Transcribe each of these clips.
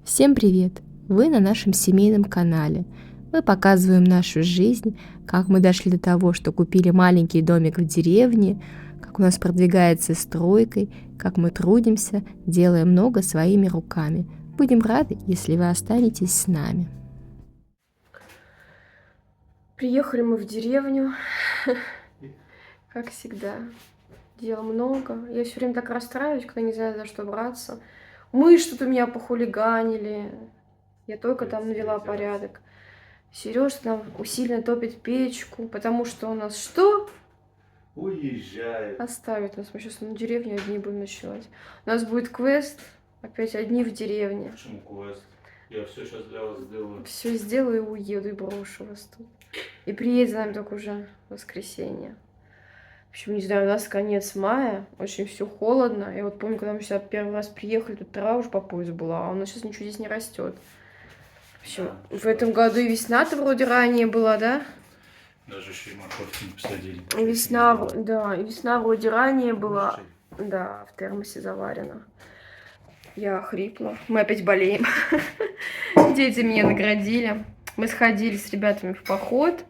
Всем привет! Вы на нашем семейном канале. Мы показываем нашу жизнь, как мы дошли до того, что купили маленький домик в деревне, как у нас продвигается стройкой, как мы трудимся, делая много своими руками. Будем рады, если вы останетесь с нами. Приехали мы в деревню, как всегда. Дел много. Я все время так расстраиваюсь, когда не знаю, за что браться. Мы что-то меня похулиганили. Я только там навела порядок. Сереж там усиленно топит печку, потому что у нас что? Уезжает. Оставит нас. Мы сейчас на деревне одни будем ночевать. У нас будет квест. Опять одни в деревне. Почему квест? Я все сейчас для вас сделаю. Все сделаю и уеду, и брошу вас тут. И приедет за нами только уже в воскресенье. В общем, не знаю, у нас конец мая, очень все холодно. Я вот помню, когда мы сюда первый раз приехали, тут трава уже по пояс была, а у нас сейчас ничего здесь не растет. В общем, в этом году и весна-то вроде ранее была, да? Даже еще и морковки не посадили. И весна, да, и весна вроде ранее была. Да, в термосе заварено. Я хрипла. Мы опять болеем. Дети меня наградили. Мы сходили с ребятами в поход.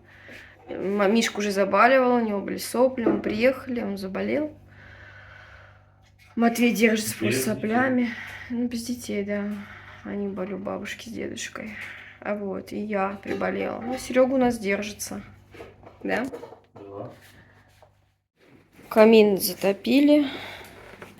Мишка уже забаливал, у него были сопли. Мы приехали, он заболел. Матвей держится просто соплями. Ну, без детей, да. Они были у бабушки с дедушкой. А вот, и я приболела. Ну, Серега у нас держится. Да? Да. Камин затопили.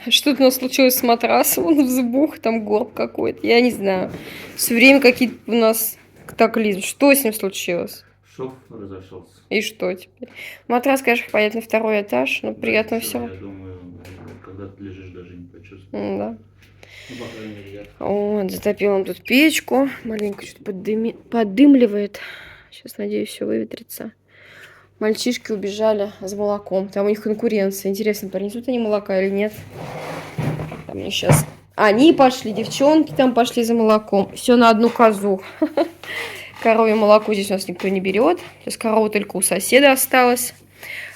Что-то у нас случилось с матрасом, он взбух, там горб какой-то, я не знаю. Все время какие-то у нас катаклизмы. Что с ним случилось? Шов разошелся. И что теперь? Матрас, конечно, поедет на второй этаж, но приятно Да, все. Я думаю, когда ты лежишь, даже не почувствуешь. Да. Ну, по крайней мере, я. Вот, затопил он тут печку. Маленько что-то поддымливает. Сейчас, надеюсь, все выветрится. Мальчишки убежали с молоком. Там у них конкуренция. Интересно, принесут они молока или нет? Там они сейчас... Они пошли, девчонки там пошли за молоком. Все на одну козу. Коровье молоко здесь у нас никто не берет. Сейчас корова только у соседа осталась.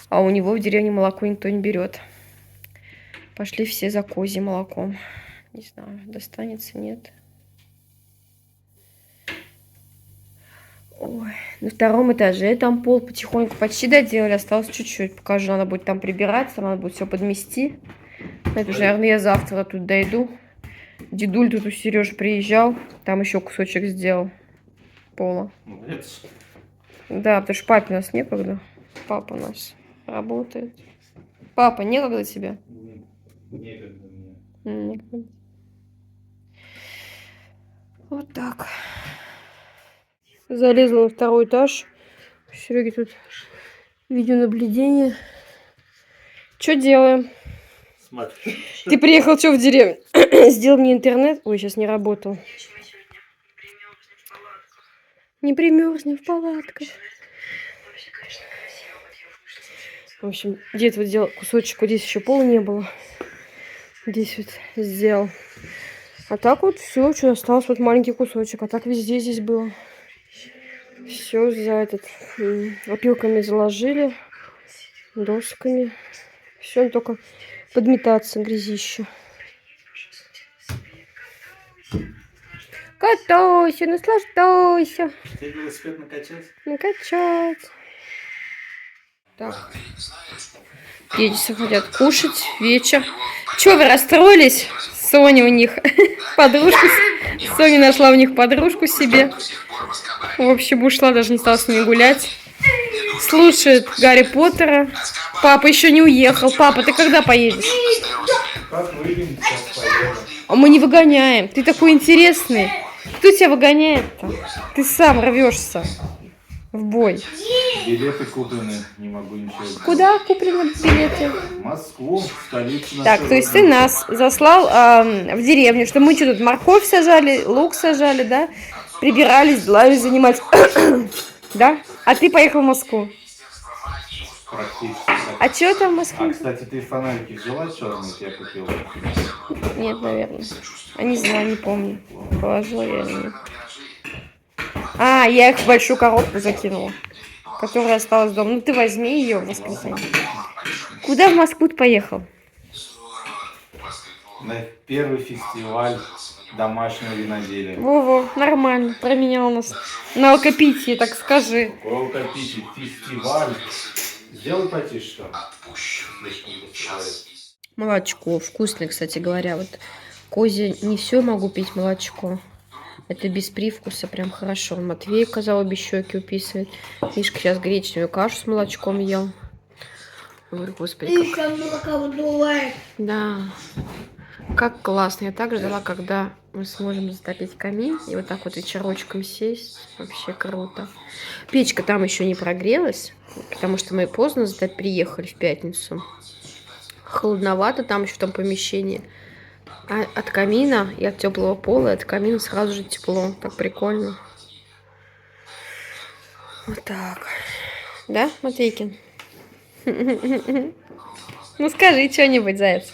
А у него в деревне молоко никто не берет. Пошли все за козьим молоком. Не знаю, достанется, нет. Ой, на втором этаже там пол потихоньку почти доделали, осталось чуть-чуть. Покажу, надо будет там прибираться, там надо будет все подмести. Это уже, наверное, я завтра тут дойду. Дедуль тут у Сережи приезжал, там еще кусочек сделал пола. Молодец. Да, потому что папе у нас некогда. Папа у нас работает. Папа, некогда тебе? Некогда мне. Некогда. Вот так. Залезла на второй этаж. У Сереги тут видеонаблюдение. Что делаем? Смотри. Ты приехал что в деревню? Сделал мне интернет. Ой, сейчас не работал. Не примерзни в палатках. В общем, дед вот делал кусочек. Вот здесь еще пола не было. Здесь вот сделал. А так вот все, что осталось, вот маленький кусочек. А так везде здесь было. Все за этот опилками заложили, досками. Все, только подметаться, грязище. Катайся, наслаждайся. Ты велосипед накачать? Накачать. Так. Дети хотят кушать. Вечер. Че, вы расстроились? Соня у них подружку. Соня нашла у них подружку себе. В общем, ушла, даже не стала с ними гулять. Слушает Гарри Поттера. Папа еще не уехал. Папа, ты когда поедешь? Как выйдем, сейчас поедем. А мы не выгоняем. Ты такой интересный. Кто тебя выгоняет-то? Ты сам рвешься в бой. Билеты куплены, не могу ничего сделать. Куда куплены билеты? В Москву, в столицу. Так, то есть ты нас заслал в деревню, что мы что тут, морковь сажали, лук сажали, да? Прибирались, делами занимались. Да? А ты поехал в Москву. Практически. А что там в Москве? А, кстати, ты фонарики взяла черные, я купил? Нет, наверное. А не знаю, не помню. Положила я или нет. А, я их в большую коробку закинула, которая осталась дома. Ну ты возьми ее в воскресенье. Куда в Москву ты поехал? На первый фестиваль домашнего виноделия. Во-во, нормально, променял нас на алкопитие, так скажи. Алкопитий, фестиваль. Сделай потише, что ли? Слишком быстро. Молочко вкусное, кстати говоря. Вот козье не все могу пить молочко. Это без привкуса, прям хорошо. Матвей, казал, обе щеки уписывает. Мишка сейчас гречневую кашу с молочком ел. Говорю, господи, как... молока выдувает. Да, как классно. Я так ждала, когда мы сможем затопить камин и вот так вот вечерочком сесть. Вообще круто. Печка там еще не прогрелась, потому что мы поздно приехали в пятницу. Холодновато там еще в том помещении. А от камина и от теплого пола, от камина сразу же тепло. Так прикольно. Вот так. Да, Матвейкин? Ну скажи что-нибудь, заяц.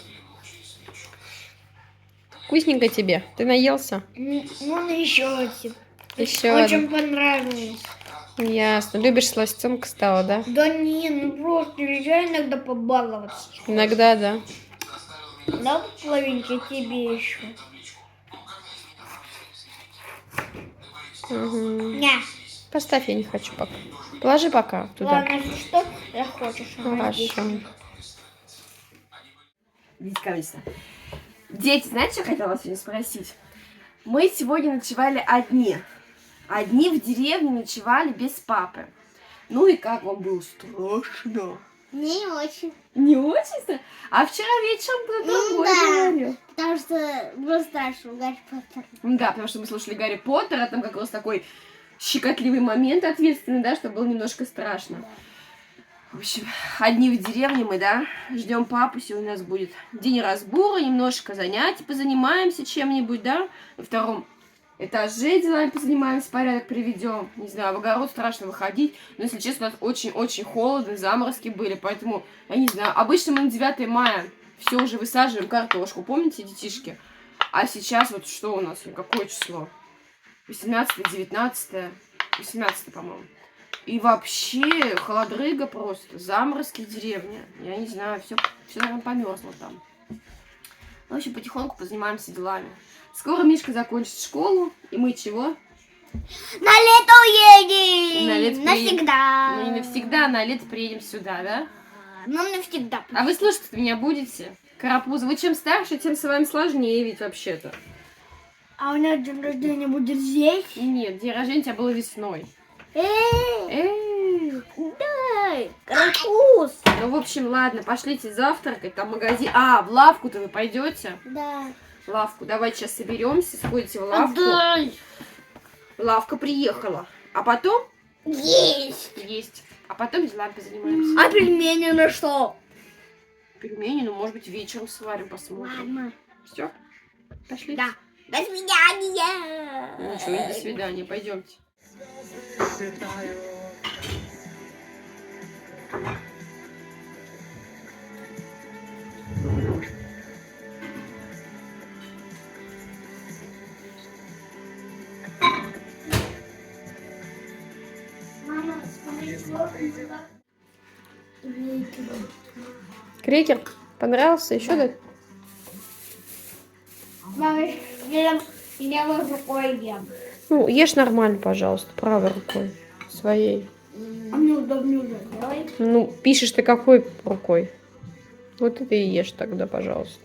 Вкусненько тебе? Ты наелся? Ну, еще один. Еще Очень один. понравилось. Ясно. Любишь сластенка стала, да? Да не, ну просто нельзя иногда побаловаться. Иногда, да. Да, половинки тебе еще. Угу. Не. Поставь, я не хочу пока. Положи пока туда. Ладно, если что, захочешь. Хорошо. Видите, конечно. Дети, знаете, что хотела вас сегодня спросить? Мы сегодня ночевали одни. Одни в деревне ночевали без папы. Ну и как вам было? Страшно. Не очень. Не очень страшно? А вчера вечером кто-то другой да. говорил. Потому что было страшно, Гарри Поттер. Да, потому что мы слушали Гарри Поттера, там как раз такой щекотливый момент ответственный, да, что было немножко страшно. В общем, одни в деревне мы, да, ждем папу, сегодня у нас будет день разбора, немножко занятий, позанимаемся чем-нибудь, да, на втором этаже делами позанимаемся, порядок приведем, не знаю, в огород страшно выходить, но, если честно, у нас очень-очень холодно, заморозки были, поэтому, я не знаю, обычно мы на 9 мая все уже высаживаем картошку, помните, детишки? А сейчас вот что у нас, какое число? 18, 19, 18, по-моему. И вообще холодрыга просто, заморозки в деревне. Я не знаю, все, наверное, померзло там. В общем, потихоньку позанимаемся делами. Скоро Мишка закончит школу, и мы чего? На лето едем! На лето навсегда! Ну не навсегда, на лето приедем сюда, да? Ну, навсегда. А вы слушать меня будете? Карапузы, вы чем старше, тем с вами сложнее ведь вообще-то. А у нас день рождения будет здесь? Нет, день рождения у тебя было весной. Дай, карапуз! Ну, в общем, ладно, пошлите завтракать, там магазин. А, в лавку-то вы пойдете? Да. Лавку, давайте сейчас соберемся, сходите в лавку. Дай. Лавка приехала. А потом? Есть! Есть. А потом делами позанимаемся. А пельмени на что? Пельмени, ну, может быть, вечером сварим, посмотрим. Ладно. Все? Пошли? Да. До свидания! Ну, ничего, не до свидания, пойдемте. Мама, смотри, Крекер понравился? Еще да? Мама, я левой рукой ем. Ну, ешь нормально, пожалуйста, правой рукой своей. А мне удобнее уже делай. Ну, пишешь ты какой рукой? Вот это и ешь тогда, пожалуйста.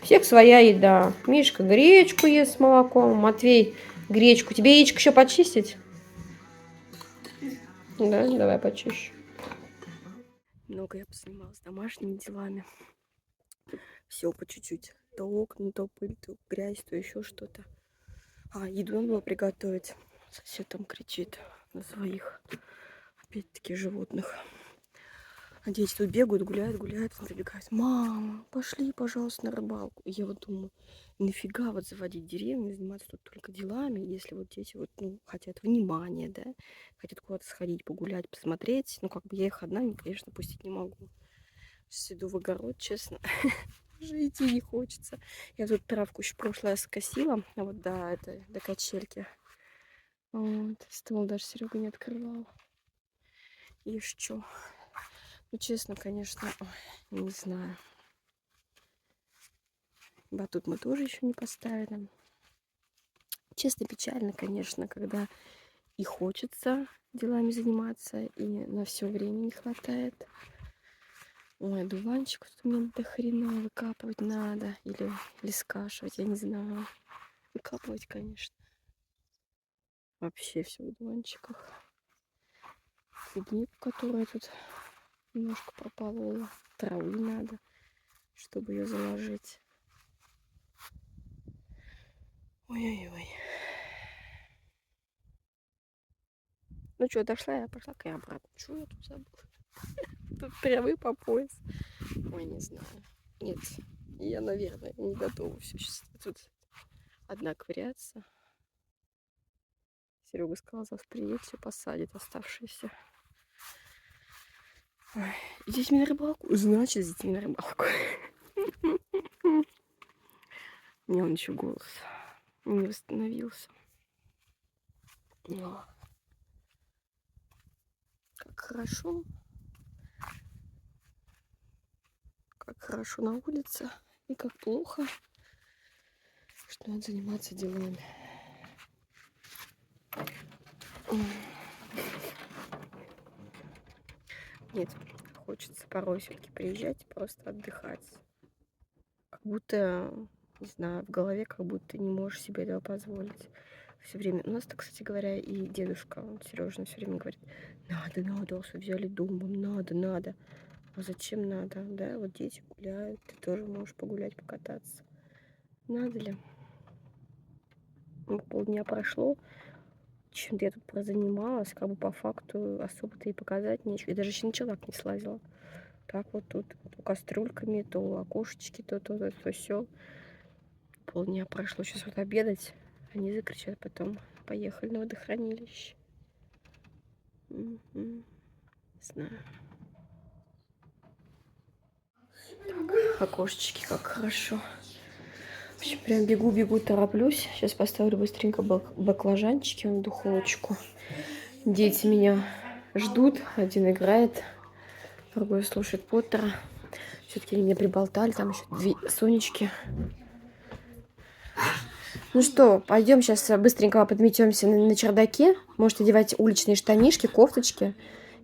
У всех своя еда. Мишка гречку ест с молоком, Матвей гречку. Тебе яичко еще почистить? Да, давай почищу. Много я позанималась домашними делами. Все по чуть-чуть. То окна, то пыль, то грязь, то еще что-то. А, еду надо было приготовить. Сосед там кричит на своих, опять-таки, животных. А дети тут бегают, гуляют, прибегают. Мама, пошли, пожалуйста, на рыбалку. И я вот думаю, нафига вот заводить деревню, заниматься тут только делами, если вот дети вот, ну, хотят внимания, да, хотят куда-то сходить, погулять, посмотреть. Ну, как бы я их одна, конечно, пустить не могу. Сейчас иду в огород, честно. Уже идти не хочется. Я тут травку еще в прошлый раз скосила, вот до качельки. Вот, стол даже Серега не открывал. И что? Ну, честно, конечно, ой, не знаю. Батут мы тоже еще не поставили. честно, печально, конечно, когда и хочется делами заниматься, и на все время не хватает. Ой, одуванчик тут у меня до хрена выкапывать надо. Или скашивать, я не знаю. Выкапывать, конечно. Вообще все в одуванчиках. Клубнику, которая тут немножко прополола. Травы надо, чтобы ее заложить. Ой-ой-ой. Ну что, дошла я, пошла-ка я обратно. Что я тут забыла? Тут травы по пояс. Ой, не знаю. Нет, я, наверное, не готова все сейчас тут одна ковыряться. Серега сказал, завтра приедет, все посадит оставшиеся. Ой, с детьми на рыбалку? Значит, с детьми на рыбалку. У меня он еще голос не восстановился. Но как хорошо. Как хорошо на улице. И как плохо, что надо заниматься делами. Нет, хочется порой все-таки приезжать, просто отдыхать. Как будто, не знаю, в голове как будто не можешь себе этого позволить. Все время. У нас-то, кстати говоря, и дедушка, он Сережа, все время говорит: надо, все взяли домом, надо. А зачем надо? Да, вот дети гуляют, ты тоже можешь погулять, покататься. Надо ли? Полдня прошло, чем-то я тут прозанималась, как бы по факту особо-то и показать нечего. Я даже еще на челак не слазила. Так вот тут то кастрюльками, то окошечки, то все. Полдня прошло, сейчас вот обедать. Они закричат потом: поехали на водохранилище. Не знаю. Так, окошечки, как хорошо. В общем, прям бегу, тороплюсь. Сейчас поставлю быстренько баклажанчики в духовочку. Дети меня ждут. Один играет, другой слушает Поттера. Все-таки они меня приболтали. Там еще 2 Сонечки. Ну что, пойдем сейчас быстренько подметемся на чердаке. Можете одевать уличные штанишки, кофточки.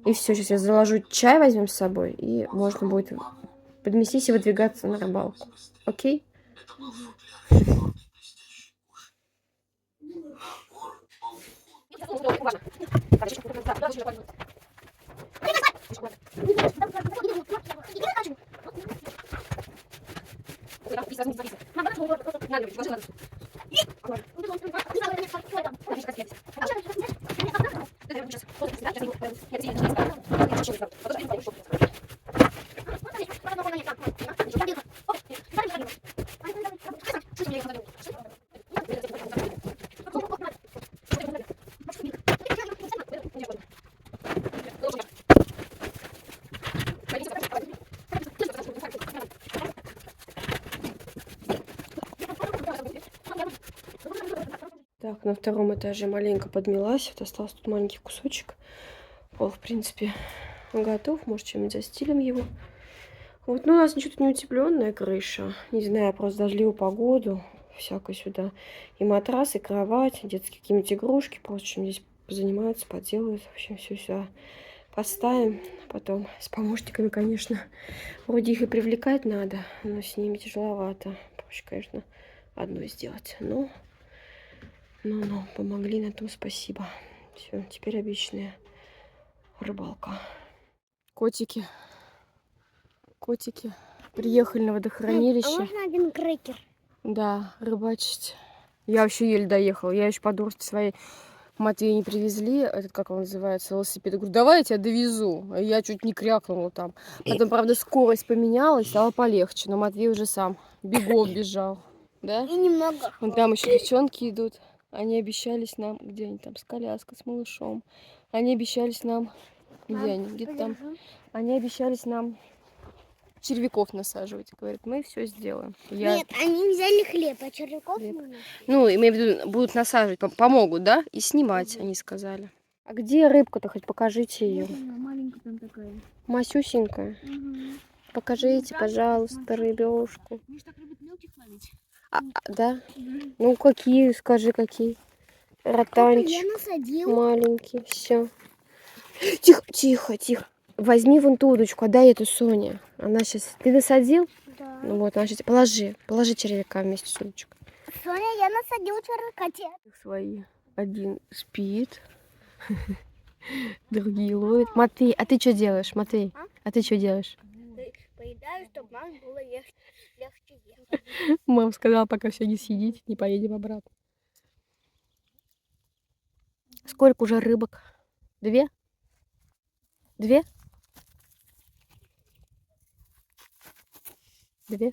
И все, сейчас я заложу чай, возьмем с собой. И можно будет подместись и выдвигаться на рыбалку. Окей? Так, на втором этаже маленько подмялась. Вот остался тут маленький кусочек. Пол, в принципе, готов. Может, чем-нибудь застелим его. Вот, ну, у нас ничего тут не утепленная крыша. Не знаю, просто дождливую погоду. Всякое сюда. И матрас, и кровать, и детские какие-нибудь игрушки. Просто чем здесь позанимаются, поделают. В общем, все сюда поставим. Потом с помощниками, конечно, вроде их и привлекать надо, но с ними тяжеловато. Проще, конечно, одно сделать. Но помогли, на том спасибо. Все, теперь обычная рыбалка. Котики приехали на водохранилище. А можно один крекер? Да, рыбачить. Я вообще еле доехала. Я еще подружки своей Матвея не привезли. Этот, как он называется, велосипед. Я говорю, давай я тебя довезу. Я чуть не крякнула там. Потом, правда, скорость поменялась, стало полегче. Но Матвей уже сам бегом бежал. Да? И немного. Вон там еще девчонки идут. Они обещались нам, где они там, с коляской, с малышом. Они обещались нам, где они, где-то там. Они обещались нам червяков насаживать. Говорят, мы все сделаем. Нет, они взяли хлеб, а червяков нет. Ну, имею в виду, будут насаживать, помогут, да? И снимать, они сказали. А где рыбка-то, хоть покажите ее. Маленькая там такая. Масюсенькая. Покажите, пожалуйста, рыбешку. Может, так любят мелких ловить? Да? Ну, какие, скажи, какие. Ротанчик насадил. маленький, все. Тихо, тихо, тихо. Возьми вон ту удочку, отдай эту Соне. Она сейчас... Ты насадил? Да. Ну вот, она сейчас... Положи червяка вместе с удочкой. Соня, я насадил червяка. Свои. Один спит, другие ловят. Матвей, а ты что делаешь, Матвей? А ты что делаешь? Поедаю, чтобы нам было легче ехать. Мама сказала, пока все не съедите, не поедем обратно. Сколько уже рыбок? 2? 2? 2?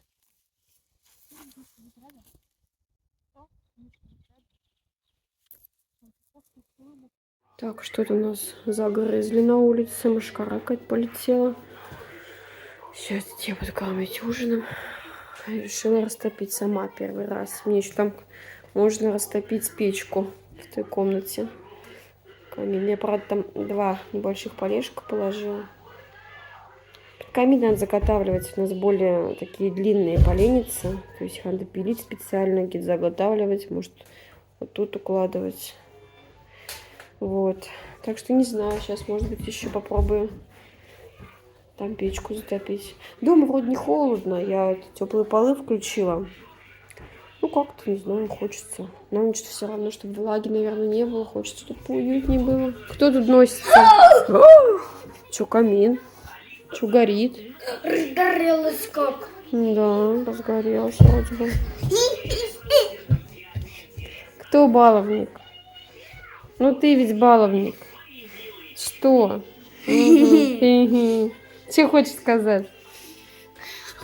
Так, что-то у нас загрызли на улице, мошкара какая-то полетела. Сейчас я буду кормить ужином. Решила растопить сама первый раз. Мне еще там можно растопить печку в той комнате. Камин. Я, правда, там 2 небольших полежка положила. Камин надо заготавливать. У нас более такие длинные поленницы. То есть их надо пилить специально, где-то заготавливать. Может, вот тут укладывать. Вот. Так что не знаю. Сейчас, может быть, еще попробую там печку затопить. Дома вроде не холодно. Я теплые полы включила. Ну, как-то, не знаю, хочется. На ночь все равно, чтобы влаги, наверное, не было. Хочется, чтобы поуютнее было. Кто тут носится? Че, камин? Че, горит? Разгорелась как. Да, разгорелся вроде бы. Кто баловник? Ну, ты ведь баловник. Что? Что хочешь сказать?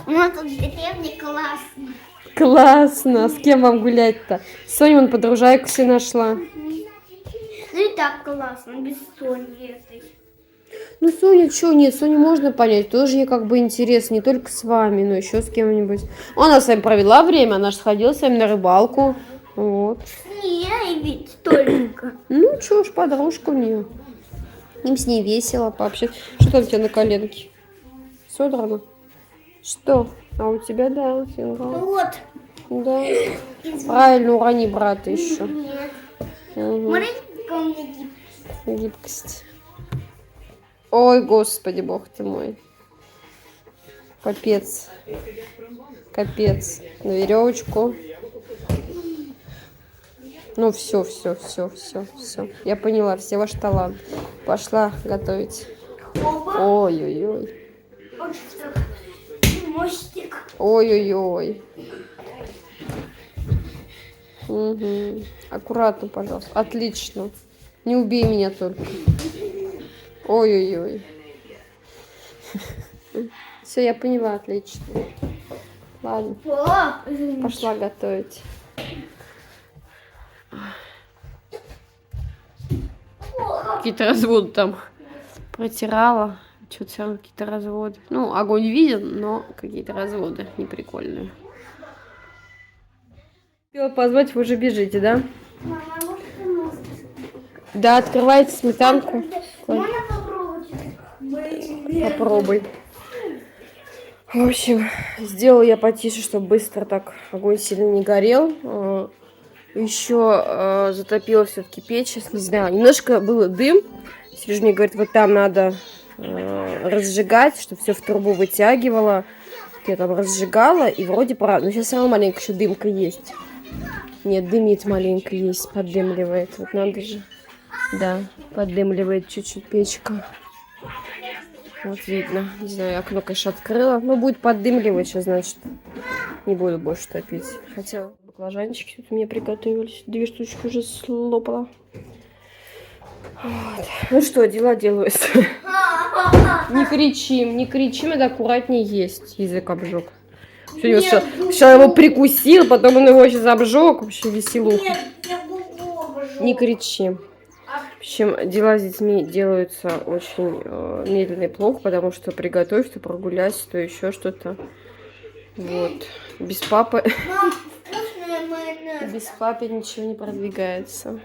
У нас тут в деревне классно. Классно. С кем вам гулять-то? Соня вон подружайку себе нашла. Ну и так классно, без Сони этой. Ну, Соня, что нет, Соню можно понять. Тоже ей как бы интересно, не только с вами, но еще с кем-нибудь. Она с вами провела время, она же сходила с вами на рыбалку. Вот. Не, ведь только. Ну, что ж, подружка у нее. Им с ней весело пообщаться. Что там у тебя на коленке? Содрано? Что? А у тебя, да, фингал. Вот. Да. Правильно, урони брата еще. Нет. Угу. Смотри, какая у меня гибкость. Гибкость. Ой, господи, бог ты мой. Капец. Капец. На веревочку. Ну, все. Я поняла, все ваш талант. Пошла готовить. Ой-ой-ой. Вот что. Мостик. Ой-ой-ой. Угу. Аккуратно, пожалуйста. Отлично. Не убей меня только. Ой-ой-ой. Все, я поняла, отлично. Ладно, пошла готовить. Какие-то разводы там протирала. Что-то все равно какие-то разводы. Ну, огонь виден, но какие-то разводы неприкольные. Хотела позвать, вы уже бежите, да? Мама, может, ты можешь? Да, открывайте сметанку. Можно попробовать? Попробуй. В общем, сделала я потише, чтобы быстро так огонь сильно не горел. Еще затопила все-таки печь, сейчас не знаю. Немножко был дым. Сережа мне говорит, вот там надо разжигать, чтобы все в трубу вытягивало. Я там разжигала, и вроде правда. Но сейчас все равно маленько еще дымка есть. Нет, дымит маленько есть, поддымливает. Вот надо же. Да, поддымливает чуть-чуть печка. Вот видно. Не знаю, окно, конечно, открыла. Но будет поддымливать сейчас, значит. Не буду больше топить. Хотя баклажанчики тут у меня приготовились. 2 штучки уже слопала. Вот. Ну что, дела делаются. Не кричим, надо аккуратнее есть. Язык обжег. Сначала его прикусил, потом он его сейчас обжег. Вообще веселуха. Не кричим. В общем, дела с детьми делаются очень медленно и плохо, потому что приготовь, то прогуляйся, то еще что-то. Вот. Без папы... Без папы ничего не продвигается.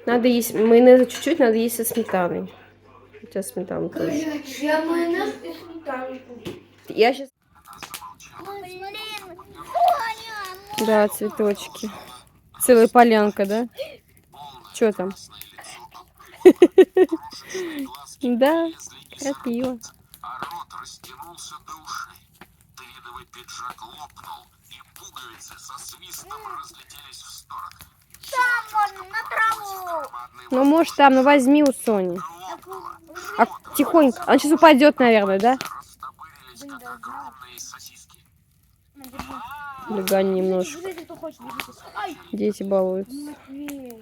Надо есть майонеза чуть-чуть, надо есть со сметаной. У тебя сметана тоже. Я майонез и сметанку. Я сейчас... Да, цветочки. Целая полянка, да? Что там? Да, крапива. Там вон, на траву. Ну, может, там, ну возьми у Сони. А тихонько. Он сейчас упадет, наверное, да? Блин, да, знаю. На, держи. Хулигань немножко. Держите, кто хочет, держите. Ай! Дети балуются. Матвей.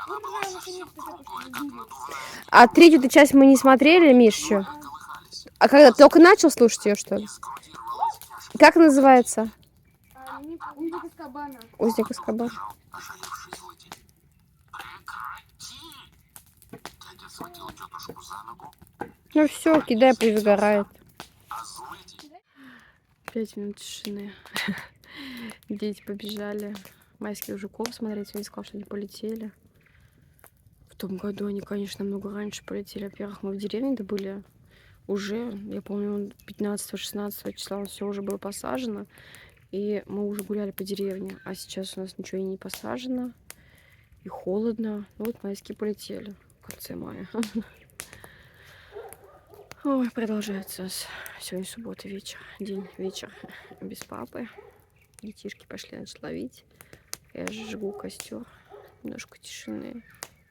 Ну, давай, наконец-то так уж увидели. А третью-то часть мы не смотрели, Миш, еще? А когда? Только начал слушать ее, что ли? Как называется? Узник из кабана. Узник Азкабана. Ну все, кидай, пусть загорает. 5 минут тишины. Дети побежали майских жуков смотреть. Они сказали, что они полетели. В том году они, конечно, намного раньше полетели. Во-первых, мы в деревне были уже, я помню, 15-16 числа все уже было посажено. И мы уже гуляли по деревне. А сейчас у нас ничего и не посажено. И холодно. Ну вот майские полетели в конце мая. Ой, продолжается у нас сегодня суббота вечер. Вечер без папы. Детишки пошли, значит, ловить. Я жгу костер. Немножко тишины.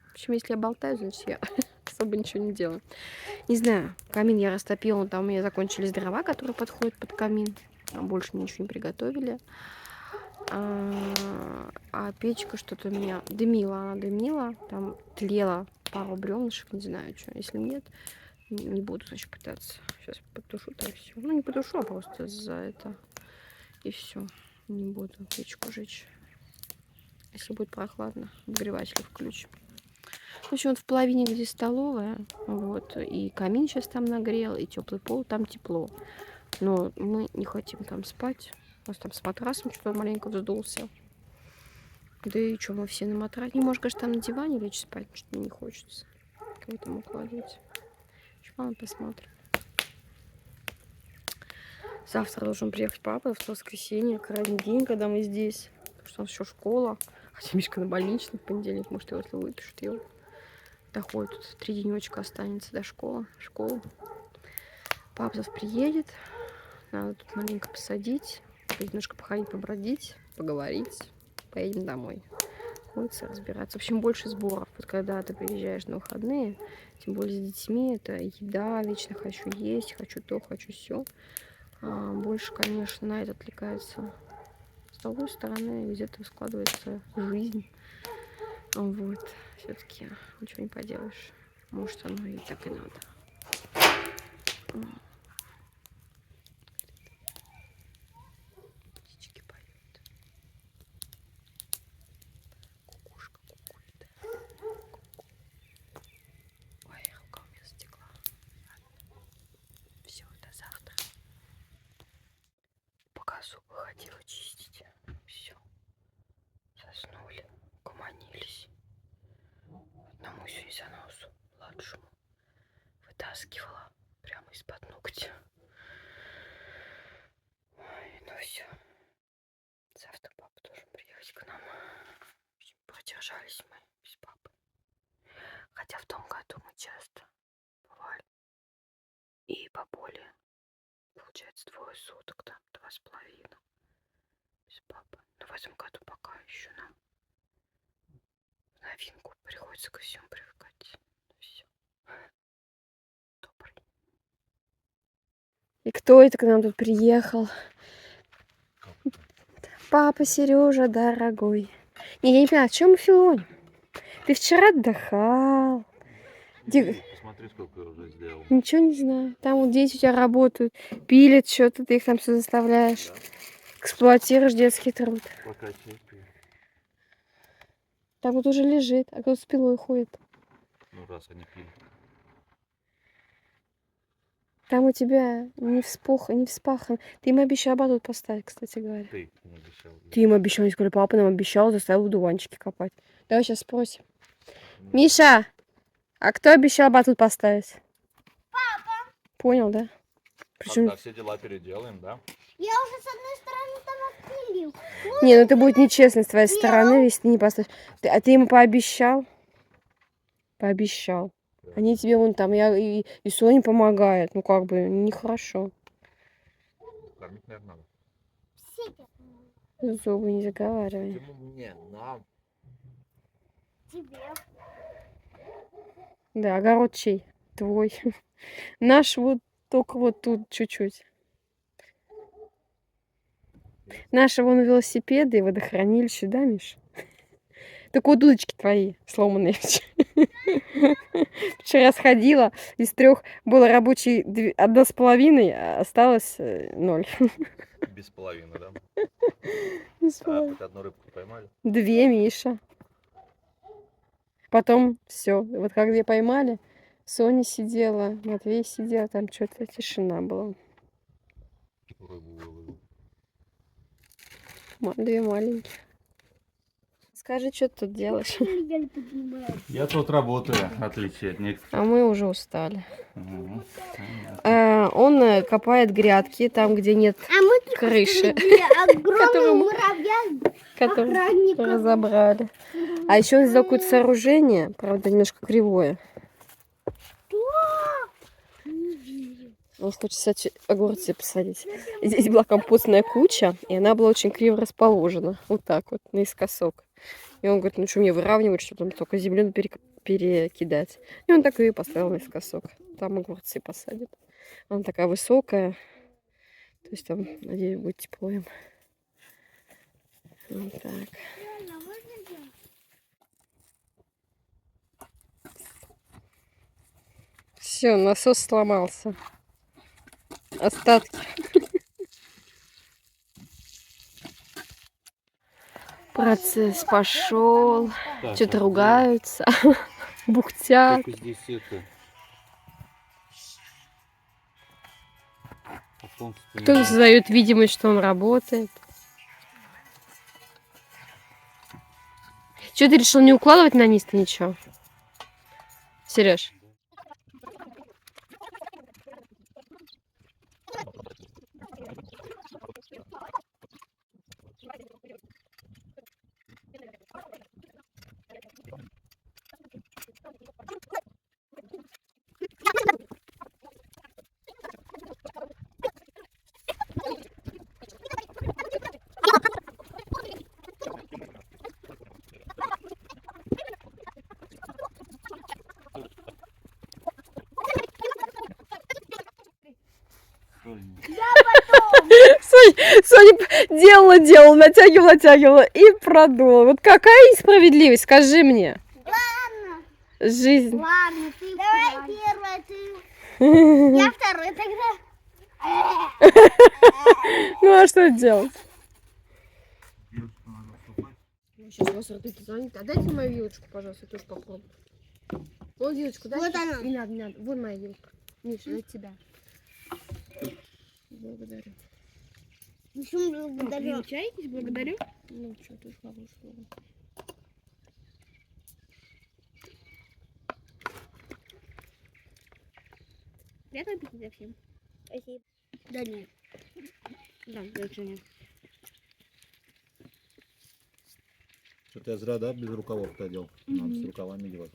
В общем, если я болтаю, значит, я особо ничего не делаю. Не знаю, камин я растопила. Там у меня закончились дрова, которые подходят под камин. Там больше ничего не приготовили. А печка что-то у меня дымила. Она дымила. Там тлела пару бревнышек. Не знаю, что. Если нет, не буду, значит, пытаться. Сейчас потушу там все. Ну, не потушу, а просто за это. И все. Не буду печку жечь. Если будет прохладно, обогреватель включим. В общем, вот в половине, где столовая, вот, и камин сейчас там нагрел, и теплый пол, там тепло. Но мы не хотим там спать. У нас там с матрасом что-то маленько вздулся. Да и что, мы все на матрасе. Не можешь, конечно, там на диване лечь спать, что мне не хочется. Кого там укладывать. Ладно, посмотрим. Завтра должен приехать папа, в воскресенье, крайний день, когда мы здесь. Потому что у нас еще школа. Хотя Мишка на больничный в понедельник, может, его, если выпишут его. Доходит, тут 3 денечка останется до школы. Папа завтра приедет. Надо тут маленько посадить. Немножко походить, побродить, поговорить. Поедем домой. Ходиться, разбираться. В общем, больше сборов. Вот когда ты приезжаешь на выходные, тем более с детьми, это еда, вечно хочу есть, хочу то, хочу все. Больше, конечно, на это отвлекается. С другой стороны, где-то складывается жизнь. Вот. Все-таки ничего не поделаешь. Может, оно и так и надо. Птички поют. Кукушка кукует. Ой, рука у меня затекла. Все, до завтра. Пока зубы ходила чистить. Все. Заснули. Гуманились. Одному сегодня за носу, младшему, вытаскивала прямо из-под ногтя. Ой, ну все. Завтра папа должен приехать к нам. Продержались мы без папы. Хотя в том году мы часто бывали. И по более. Получается, 2 суток, да, 2,5. Без папы. Но в этом году пока еще нам новинку, приходится ко всему привыкать. Все. Добрый. И кто это к нам тут приехал? Папа Сережа, дорогой. Не, я не понимаю, о чем мы филоним? Ты вчера отдыхал. Посмотри, сколько я уже сделал. Ничего не знаю. Там вот дети у тебя работают, пилят что-то, ты их там все заставляешь. Да. Эксплуатируешь детский труд. Пока терпи. Там вот уже лежит, а кто с пилой ходит. Ну, раз они пили. Там у тебя не вспахан. Ты им обещал батут поставить, кстати говоря. Ты не обещал. Ты им обещал, не сказали, папа нам обещал, заставил дуванчики копать. Давай сейчас спросим. Миша, а кто обещал батут поставить? Папа. Понял, да? Причем... Когда все дела переделаем, да? Я уже с одной стороны там отпилил. Не, ну это будет нечестно с твоей стороны, если ты не поставишь. А ты ему пообещал? Пообещал. Они тебе вон там, и Соня помогает. Ну как бы, нехорошо. Кормить, наверное, надо. Зубы не заговаривай. Почему мне? Нам. Тебе. Да, огород чей? Твой. Наш вот только вот тут чуть-чуть. Наши вон велосипеды и водохранилище, да, Миш? Только вот удочки твои сломанные. Вчера сходила, из 3 было рабочей 1,5, а осталось 0. Без половины, да? Без А половины. хоть одну рыбку поймали? 2, Миша. Потом все. Вот как 2 поймали, Соня сидела, Матвей сидел, там что-то тишина была. Рыбу выловил. 2 маленькие. Скажи, что ты тут делаешь? Я тут работаю, в отличие от некоторых. А мы уже устали. Мгм. Понятно. Он копает грядки там, где нет А мы тут крыши, огромного Которую- муравья. которые Охранника. разобрали. А еще он сделал какое-то сооружение, правда, немножко кривое. Он хочет, кстати, огурцы посадить. И здесь была компостная куча, и она была очень криво расположена. Вот так вот, наискосок. И он говорит, ну что мне выравнивать, что там только землю перекидать. И он так ее и поставил наискосок. Там огурцы посадит. Она такая высокая. То есть там, надеюсь, будет тепло им. Вот так. Все, насос сломался. Остатки. Процесс пошел. Так, Что-то а ругаются. Бухтят. Только здесь это... Кто-то создает видимость, что он работает. Что ты решил не укладывать на низ-то ничего? Сереж? Соня делала, натягивала и продула. Вот какая несправедливость, скажи мне. Ладно, Жизнь. ладно, ты давай первая, ты. Я второй тогда. Ну а что делать? Сейчас у вас рты заняты. Отдайте мою вилочку, пожалуйста, я тоже попробую. Вот вилочку, дай. Вот она. Не надо, не надо. Вот моя вилка. Миша, это тебя. Благодарю. Почему благодарю? Получаетесь? Благодарю. Ну что, ты хорошо. Приятного аппетита всем. Спасибо. Да нет. Да, дальше нет. Что-то я зря, да, без рукавов-то одел. Надо с рукавами делать.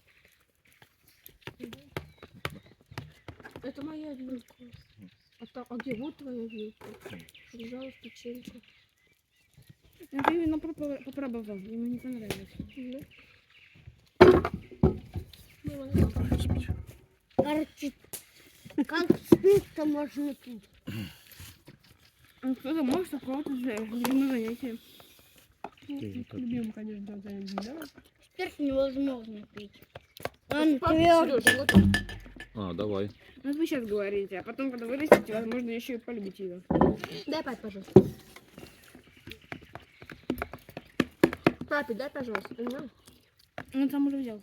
Это моя вилка. А где вот твоя вилка? Пожалуйста, печенье. Ну, ты именно попробовал, ему не понравилось. Короче, как спить-то можно пить? Ну, кто-то может, у кого-то любимое занятие. Любимым, конечно, занятие, да? Спирт невозможно пить. Он Сережа, твердый. вот А, давай. Ну, это вы сейчас говорите, а потом, когда вырастете, возможно, еще и полюбите его. дай папе, пожалуйста. Папе, дай, пожалуйста. Понимаешь? Он там уже взял.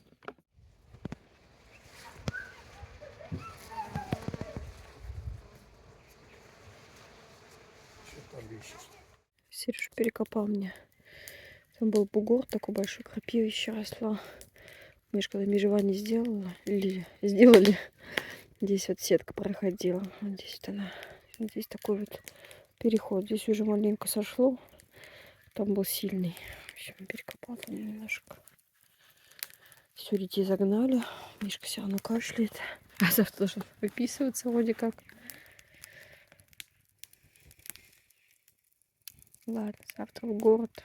Сереж перекопал мне. Там был бугор такой большой, крапивище росла. Миш, когда межевание сделали, здесь вот сетка проходила. Вот здесь вот она. Вот здесь такой вот переход. Здесь уже маленько сошло. Там был сильный. В общем, перекопал там немножко. Все, детей загнали. Мишка все равно кашляет. А завтра должен выписываться вроде как. Ладно, завтра в город.